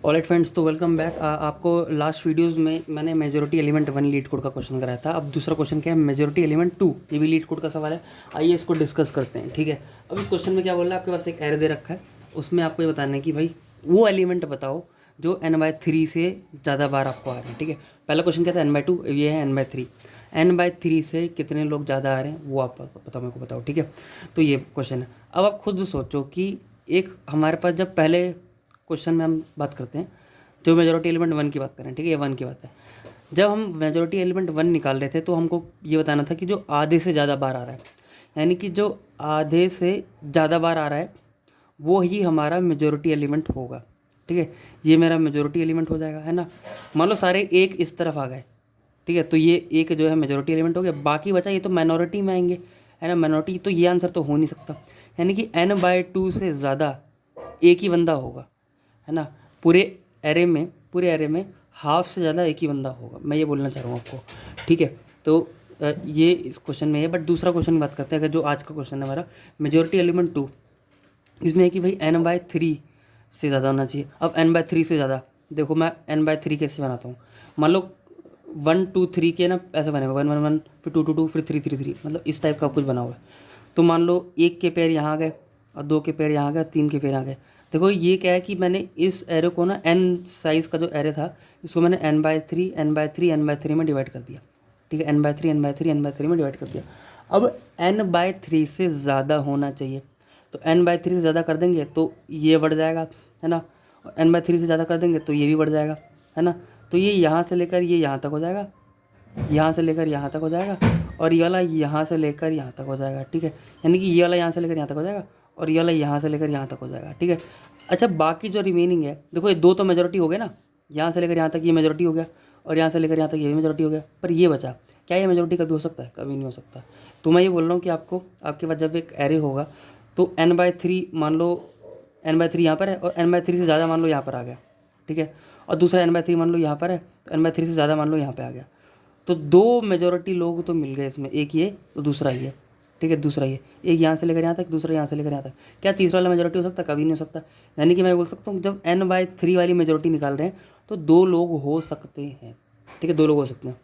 Alright friends, तो welcome back. आपको last videos में मैंने मेजॉरिटी एलिमेंट 1 लीड कोड का क्वेश्चन कराया था। अब दूसरा क्वेश्चन क्या है, मेजॉरिटी एलिमेंट 2। ये भी लीड कोड का सवाल है। आइए इसको डिस्कस करते हैं। ठीक है, अब इस क्वेश्चन में क्या बोल रहा है, आपके पास एक एरे दे रखा है, उसमें आपको ये बताना है कि भाई वो एलिमेंट बताओ जो n/3 से ज़्यादा बार आपको आ रहे हैं। ठीक है, पहला क्वेश्चन क्या था, n/2, ये है n/3। n/3 से कितने लोग ज़्यादा आ रहे हैं वो आप बताओ, मेरे को बताओ। ठीक है, तो ये क्वेश्चन है। अब आप खुद सोचो कि एक हमारे पास जब पहले क्वेश्चन में हम बात करते हैं, जो मेजॉरिटी एलिमेंट 1 की बात करें, ठीक है, ये 1 की बात है। जब हम मेजॉरिटी एलिमेंट 1 निकाल रहे थे तो हमको ये बताना था कि जो आधे से ज़्यादा बार आ रहा है, यानी कि जो आधे से ज़्यादा बार आ रहा है वो ही हमारा मेजॉरिटी एलिमेंट होगा। ठीक है, ये मेरा मेजॉरिटी एलिमेंट हो जाएगा, है ना। मान लो सारे एक इस तरफ आ गए, ठीक है, तो ये एक जो है मेजॉरिटी एलिमेंट हो गया। बाकी बचा ये तो माइनॉरिटी में आएंगे, है ना, माइनॉरिटी। तो ये आंसर तो हो नहीं सकता, यानी कि n/2 से ज़्यादा एक ही बंदा होगा, है ना। पूरे पूरे एरे में हाफ से ज़्यादा एक ही बंदा होगा, मैं ये बोलना चाह रहा हूँ आपको। ठीक है, तो ये इस क्वेश्चन में है। बट दूसरा क्वेश्चन की बात करते हैं, अगर जो आज का क्वेश्चन है हमारा मेजॉरिटी एलिमेंट 2, इसमें है कि भाई n/3 से ज़्यादा होना चाहिए। अब n/3 से ज़्यादा, देखो मैं n/3 कैसे बनाता हूँ। मान लो 1 2 3 के ना ऐसे बने हुए, 1 1 1, फिर 2 2 2, फिर 3 3 3, मतलब इस टाइप का कुछ बना हुआ है। तो मान लो एक के पैर यहाँ आ गए, और दो के पैर यहाँ आ गए, तीन के पैर आ गए। देखो ये क्या है कि मैंने इस एरे को ना n साइज़ का जो एरे था, इसको मैंने n/3 n/3 n/3 में डिवाइड कर दिया। ठीक है, n/3 n/3 n/3 में डिवाइड कर दिया। अब n/3 से ज़्यादा होना चाहिए, तो n/3 से ज़्यादा कर देंगे तो ये बढ़ जाएगा, है ना। और n/3 से ज़्यादा कर देंगे तो ये भी बढ़ जाएगा, है ना। तो ये यहाँ से लेकर ये यहाँ तक हो जाएगा, यहाँ से लेकर यहाँ तक हो जाएगा, और ये वाला यहाँ से लेकर यहाँ तक हो जाएगा। ठीक है, यानी कि ये वाला यहाँ से लेकर यहाँ तक हो जाएगा, और ये वाला यहाँ से लेकर यहाँ तक हो जाएगा। ठीक है, अच्छा बाकी जो रिमेनिंग है, देखो ये दो तो मेजॉरिटी हो गए ना, यहाँ से लेकर यहाँ तक ये मेजॉरिटी हो गया, और यहाँ से लेकर यहाँ तक ये भी मेजॉरिटी हो गया। पर ये बचा, क्या ये मेजॉरिटी कभी हो सकता है? कभी नहीं हो सकता। तो मैं ये बोल रहा हूँ कि आपको, आपके पास जब एक एरे होगा तो n/3 मान लो, n/3 यहाँ पर है, और n/3 से ज़्यादा मान लो यहाँ पर आ गया। ठीक है, और दूसरा n/3 मान लो यहाँ पर है, तो n/3 से ज़्यादा मान लो यहाँ पे आ गया। तो दो मेजॉरिटी लोग तो मिल गए इसमें, एक ये तो दूसरा ये। ठीक है, दूसरा ये, एक यहाँ से लेकर यहाँ तक, दूसरा यहाँ से लेकर यहाँ तक। क्या तीसरा वाला मेजॉरिटी हो सकता है? कभी नहीं हो सकता। यानी कि मैं बोल सकता हूँ जब n/3 वाली मेजॉरिटी निकाल रहे हैं तो दो लोग हो सकते हैं। ठीक है, दो लोग हो सकते हैं।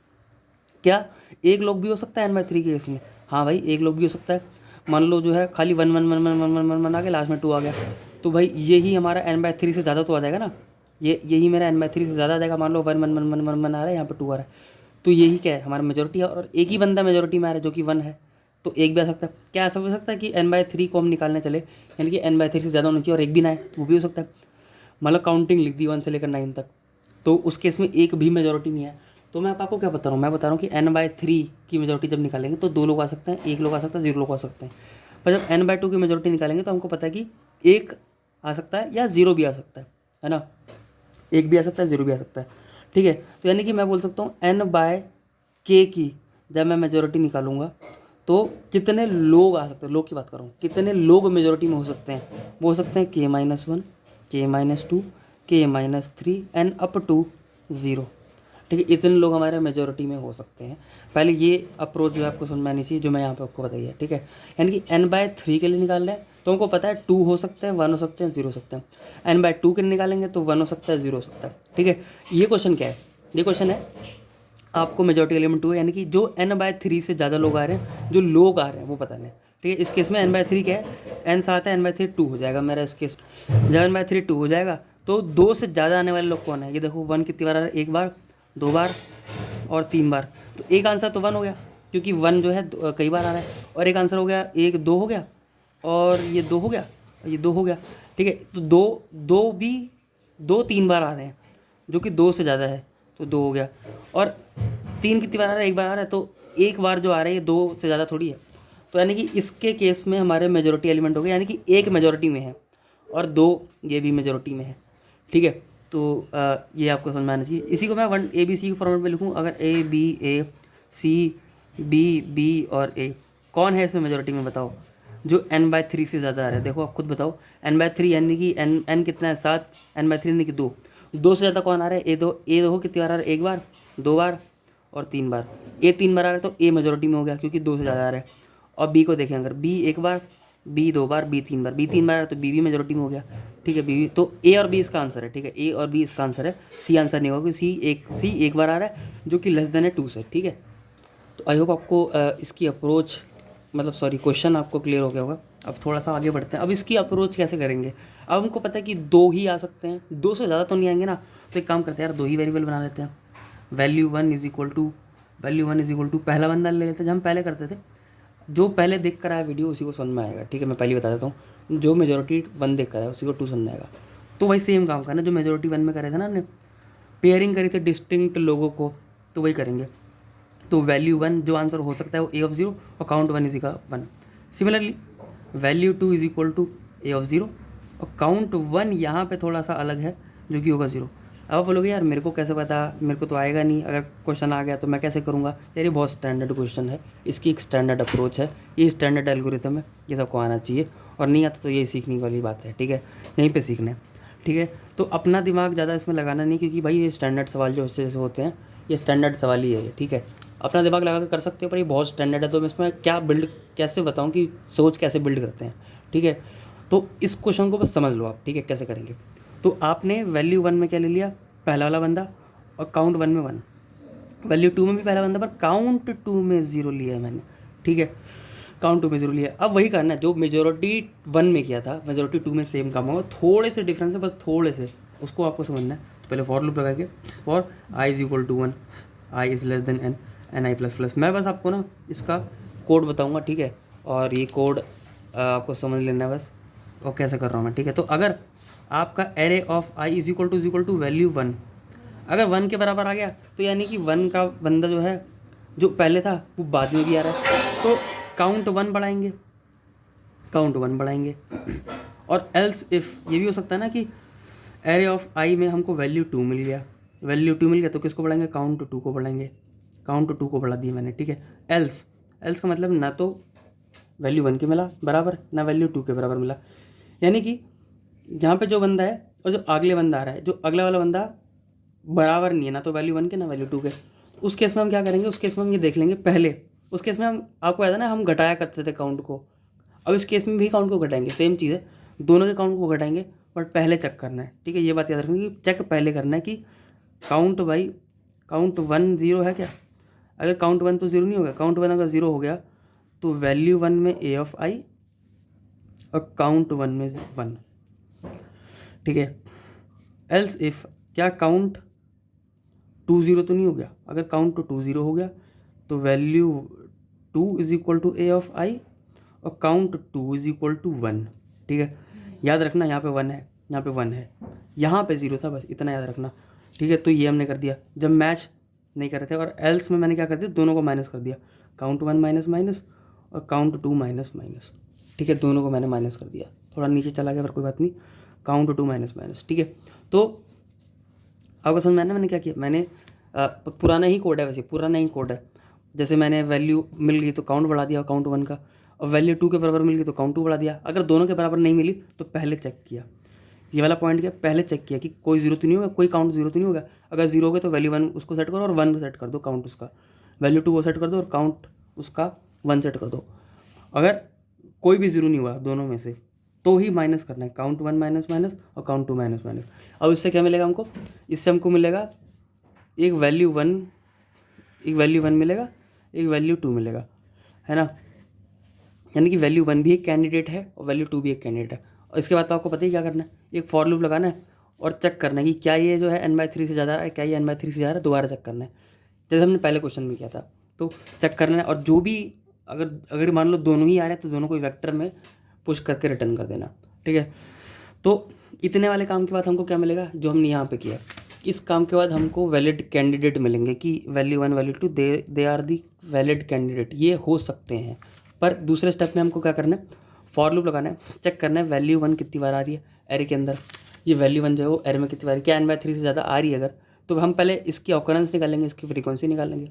क्या एक लोग भी हो सकता है n/3 के केस में? हाँ भाई, एक लोग भी हो सकता है। मान लो जो है खाली 1 1 1 1 1 1 1 1 आ गया, लास्ट में 2 आ गया, तो भाई यही हमारा n/3 से ज़्यादा तो आ जाएगा ना। यही मेरा n/3 से ज़्यादा आ जाएगा। मान लो 1 1 1 1 1 1 आ रहा है, यहाँ पे 2 आ रहा है, तो यही क्या है, हमारा मेजोरिटी है। और एक ही बंदा मेजोरिटी में आ रहा है जो कि 1 है, तो एक भी आ सकता है। क्या ऐसा हो सकता है कि n/3 को हम निकालने चले, यानी कि n/3 से ज़्यादा होना चाहिए और एक भी ना है? वो भी हो सकता है। मतलब काउंटिंग लिख दी 1 से लेकर 9 तक, तो उस केस में एक भी मेजोरिटी नहीं है। तो मैं आपको क्या बता रहा हूँ, मैं बता रहा हूँ कि n/3 की मेजोरिटी जब निकालेंगे तो दो लोग आ सकते हैं, एक लोग आ सकता है, 0 लोग आ सकते हैं। पर जब n/2 की मेजोरिटी निकालेंगे तो हमको पता है कि एक आ सकता है या 0 भी आ सकता है ना। एक भी आ सकता है, 0 भी आ सकता है। ठीक है, तो यानी कि मैं बोल सकता हूँ n/k की जब मैं मेजोरिटी निकालूंगा तो कितने लोग आ सकते हैं, लोग की बात कर रहा हूँ, कितने लोग मेजोरिटी में हो सकते हैं। वो हो सकते हैं k-1, k-2, k-3 and up to 0। ठीक है, इतने लोग हमारे मेजोरिटी में हो सकते हैं। पहले ये अप्रोच जो है आपको समझ में आनी चाहिए, जो मैं यहाँ पे आपको बताई है। ठीक है, यानी कि n/3 के लिए निकाल रहे हैं तो हमको पता है 2 हो सकते हैं, 1 हो सकते हैं, 0 हो सकते हैं। n/2 के लिए निकालेंगे तो 1 हो सकता है, 0 हो सकता है। ठीक है, ये क्वेश्चन क्या है, ये क्वेश्चन है आपको मेजोरिटी एलिमेंट 2 है, यानी कि जो n/3 से ज़्यादा लोग आ रहे हैं, जो लोग आ रहे हैं वो पता नहीं। ठीक है, इस केस में n/3 क्या है, n साथ है, n/3 2 हो जाएगा मेरा इस केस। जब n/3 2 हो जाएगा तो 2 से ज़्यादा आने वाले लोग कौन है? ये देखो 1 कितनी बार आ रहा है, एक बार, 2 बार और 3 बार। तो एक आंसर तो 1 हो गया, क्योंकि 1 जो है कई बार आ रहा है। और एक आंसर हो गया, एक 2 हो गया, और ये 2 हो गया, और ये 2 हो गया। ठीक है, तो दो दो भी 2 3 बार आ रहे हैं, जो कि 2 से ज़्यादा है, तो 2 हो गया। और 3 कितनी बार आ रहा है? एक बार आ रहा है, तो एक बार जो आ रहा है ये 2 से ज़्यादा थोड़ी है। तो यानी कि इसके केस में हमारे मेजोरिटी एलिमेंट हो गए, यानी कि एक मेजोरिटी में है और 2 ये भी मेजोरिटी में है। ठीक है, तो ये आपको समझ में आना चाहिए। इसी को मैं ABC के फॉर्मेट में लिखूँ, अगर A B C B और A, कौन है इसमें मेजोरिटी में बताओ जो n/3 से ज़्यादा आ रहा है? देखो आप खुद बताओ, n/3 यानी कि n कितना है, 7, n/3 यानी कि 2, 2 से ज़्यादा कौन आ रहा है? A 2 कितनी बार आ रहा है? एक बार, 2 बार और 3 बार। A 3 बार आ रहा है तो A मेजोरिटी में हो गया, क्योंकि 2 से ज़्यादा आ रहा है। और B को देखें, अगर B एक बार, B 2 बार, B 3 बार, B 3 बार आ रहा है तो B भी मेजोरिटी में हो गया। ठीक है बी, तो ए और बी इसका आंसर है, ठीक है, ए और बी इसका आंसर है, सी आंसर नहीं होगा, सी एक बार आ रहा है जो कि लेस देन है 2 से, ठीक है। तो आई होप आपको इसकी अप्रोच मतलब सॉरी क्वेश्चन आपको क्लियर हो गया होगा। अब थोड़ा सा आगे बढ़ते हैं। अब इसकी अप्रोच कैसे करेंगे। अब हमको पता है कि 2 ही आ सकते हैं, 2 से ज़्यादा तो नहीं आएंगे ना, तो एक काम करते हैं यार 2 ही वेरिएबल बना देते हैं। Value one is equal to पहला बंदा ले लेते हैं, जब हम पहले करते थे, जो पहले देख कर आया वीडियो उसी को समझ में आएगा, ठीक है। मैं पहले बता देता हूँ, जो मेजोरिटी 1 देख कर आया उसी को 2 समझ में आएगा। तो वही सेम काम करना जो मेजोरिटी 1 में करे थे ना हमने, पेयरिंग करी थी डिस्टिंक्ट लोगों को, तो वही करेंगे। तो वैल्यू 1 जो आंसर हो सकता है वो ए ऑफ 0 और count 1 is equal 1। Similarly value 2 is equal to A of 0 और काउंट 1 यहाँ पे थोड़ा सा अलग है जो कि होगा 0। अब आप बोलोगे यार मेरे को कैसे पता, मेरे को तो आएगा नहीं, अगर क्वेश्चन आ गया तो मैं कैसे करूँगा। यार ये बहुत स्टैंडर्ड क्वेश्चन है, इसकी एक स्टैंडर्ड अप्रोच है, ये स्टैंडर्ड एल्गोरिथम है, ये सबको आना चाहिए, और नहीं आता तो ये सीखने वाली बात है, ठीक है, यहीं पे सीखना है, ठीक है। तो अपना दिमाग ज़्यादा इसमें लगाना नहीं, क्योंकि भाई ये स्टैंडर्ड सवाल जो जैसे होते हैं ये स्टैंडर्ड सवाल ही है, ठीक है। अपना दिमाग लगा कर सकते हो, पर ये बहुत स्टैंडर्ड है, तो मैं इसमें क्या बिल्ड कैसे बताऊँ कि सोच कैसे बिल्ड करते हैं, ठीक है। तो इस क्वेश्चन को बस समझ लो आप, ठीक है, कैसे करेंगे। तो आपने वैल्यू 1 में क्या ले लिया, पहला वाला बंदा, और काउंट 1 में 1, वैल्यू 2 में भी पहला बंदा, पर काउंट 2 में 0 लिया है मैंने, ठीक है, काउंट 2 में 0 लिया है। अब वही करना है जो मेजोरिटी 1 में किया था, मेजोरिटी 2 में सेम काम होगा, थोड़े से डिफरेंस है, बस थोड़े से, उसको आपको समझना है। तो पहले फॉर लूप लगाएंगे, for I is equal to 1, I is less than N, N I plus plus. मैं बस आपको ना इसका कोड बताऊंगा, ठीक है, और ये कोड आपको समझ लेना है बस, और कैसे कर रहा हूँ मैं, ठीक है। तो अगर आपका array of I is equal to value 1, अगर 1 के बराबर आ गया तो यानी कि 1 का बंदा जो है, जो पहले था वो बाद में भी आ रहा है, तो काउंट 1 बढ़ाएंगे, और एल्स इफ़ ये भी हो सकता है ना कि एरे ऑफ आई में हमको वैल्यू 2 मिल गया, तो किसको बढ़ाएंगे, काउंट 2 को बढ़ाएंगे, काउंट 2 को बढ़ा दिया मैंने, ठीक है। एल्स का मतलब ना तो वैल्यू 1 के मिला बराबर, ना वैल्यू 2 के बराबर मिला, यानी कि जहाँ पे जो बंदा है और जो अगले बंदा आ रहा है, जो अगला वाला बंदा बराबर नहीं है, ना तो वैल्यू 1 के ना वैल्यू 2 के, उस केस में हम क्या करेंगे, उस केस में हम ये देख लेंगे पहले, उस केस में हम, आपको याद है ना हम घटाया करते थे काउंट को, अब इस केस में भी काउंट को घटाएंगे, सेम चीज़ है, दोनों के काउंट को घटाएंगे, बट पहले चेक करना है, ठीक है। ये बात याद रखना कि चेक पहले करना है कि काउंट 1 0 है क्या। अगर काउंट 1 तो 0 नहीं होगा, काउंट 1 अगर 0 हो गया तो वैल्यू 1 में ए ऑफ आई और काउंट 1 में 1, ठीक है। एल्स इफ क्या काउंट 2 0 तो नहीं हो गया, अगर काउंट 2 0 हो गया तो value 2 is equal to A of i और काउंट 2 इज इक्वल टू 1, ठीक है। याद रखना यहाँ पे 1 है, यहाँ पे 1 है, यहाँ पे 0 था, बस इतना याद रखना, ठीक है। तो ये हमने कर दिया जब मैच नहीं कर रहे थे, और एल्स में मैंने क्या कर दिया, दोनों को माइनस कर दिया, काउंट 1 माइनस माइनस और काउंट 2 माइनस माइनस, ठीक है, दोनों को मैंने माइनस कर दिया, थोड़ा नीचे चला गया पर कोई बात नहीं, काउंट 2 माइनस माइनस, ठीक है। तो आपको समझ में आना मैंने क्या किया, मैंने पुराना ही कोड है, वैसे पुराना ही कोड है, जैसे मैंने वैल्यू मिल गई तो काउंट बढ़ा दिया काउंट 1 का, और वैल्यू 2 के बराबर मिल गई तो काउंट 2 बढ़ा दिया, अगर दोनों के बराबर नहीं मिली तो पहले चेक किया, ये वाला पॉइंट किया, पहले चेक किया कि कोई 0 तो नहीं होगा, कोई काउंट 0 तो नहीं होगा, अगर 0 हो गया तो वैल्यू 1 उसको सेट करो और 1 सेट कर दो काउंट उसका, वैल्यू 2 को सेट कर दो और काउंट उसका 1 सेट कर दो, अगर कोई भी 0 नहीं हुआ दोनों में से तो ही माइनस करना है, काउंट 1 माइनस माइनस और काउंट 2 माइनस माइनस। अब इससे क्या मिलेगा हमको, इससे हमको मिलेगा एक वैल्यू 1 मिलेगा, एक वैल्यू 2 मिलेगा, है ना, यानी कि वैल्यू 1 भी एक कैंडिडेट है और वैल्यू 2 भी एक कैंडिडेट है। और इसके बाद तो आपको पता ही क्या करना है, एक फॉर लूप लगाना है और चेक करना है कि क्या ये जो है n/3 से ज़्यादा है, क्या ये n/3 से ज़्यादा है, दोबारा चेक करना है, जैसे हमने पहले क्वेश्चन में किया था, तो चेक करना है। और जो भी अगर मान लो दोनों ही आ रहे हैं तो दोनों को वेक्टर में पुश करके रिटर्न कर देना, ठीक है। तो इतने वाले काम के बाद हमको क्या मिलेगा, जो हमने यहाँ पे किया, इस काम के बाद हमको वैलिड कैंडिडेट मिलेंगे कि value 1 value 2 they are the valid candidate, ये हो सकते हैं। पर दूसरे स्टेप में हमको क्या करना है, फॉर लूप लगाना है, चेक करना है वैल्यू 1 कितनी बार आ रही है एरे के अंदर, ये वैल्यू 1 जो है वो एरे में कितनी बार, क्या n/3 से ज़्यादा आ रही है अगर, तो हम पहले इसकी ऑकरेंस निकालेंगे, इसकी फ्रीक्वेंसी निकालेंगे,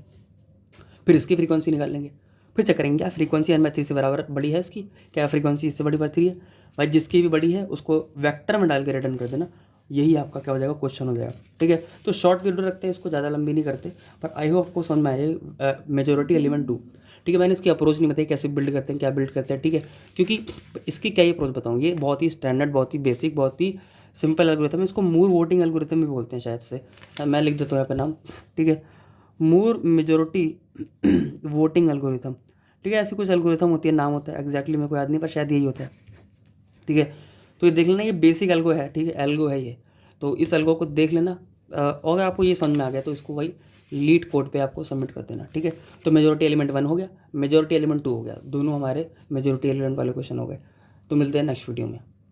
फिर इसकी फ्रीक्वेंसी निकालेंगे, फिर चेक करेंगे क्या फ्रीक्वेंसी n/3 से बराबर बड़ी है इसकी, क्या फ्रीक्वेंसी इससे बड़ी बढ़ती है, भाई जिसकी भी बड़ी है उसको वेक्टर में डाल के रिटर्न कर देना, यही आपका क्या हो जाएगा, क्वेश्चन हो जाएगा, ठीक है। तो शॉर्ट वीडियो रखते हैं, इसको ज़्यादा लंबी नहीं करते, पर आई होप आपको समझ में आए मेजोरिटी एलिमेंट 2, ठीक है। मैंने इसकी अप्रोच नहीं बताई कैसे बिल्ड करते हैं, क्या बिल्ड करते हैं, ठीक है, क्योंकि इसकी क्या ही अप्रोच बताऊँ, ये बहुत ही स्टैंडर्ड, बहुत ही बेसिक, बहुत ही सिंपल एल्गोरिथम है। इसको मूर वोटिंग एल्गोरिथम भी बोलते हैं शायद से, मैं लिख देता हूँ यहाँ पे नाम, ठीक है, मूर मेजोरिटी वोटिंग एल्गोरिथम, ठीक है। ऐसी कुछ एल्गोरिथम होती है, नाम होता है एग्जैक्टली मेरे को याद नहीं, पर शायद यही होता है, ठीक है। तो ये देख लेना, ये बेसिक एल्गो है, ठीक है, एल्गो है ये। तो इस एल्गो को देख लेना, और अगर आपको ये समझ में आ गया तो इसको वही लीड कोड पे आपको सबमिट कर देना, ठीक है। तो मेजोरिटी एलिमेंट 1 हो गया, मेजोरिटी एलिमेंट 2 हो गया, दोनों हमारे मेजोरिटी एलिमेंट वाले क्वेश्चन हो गए। तो मिलते हैं नेक्स्ट वीडियो में।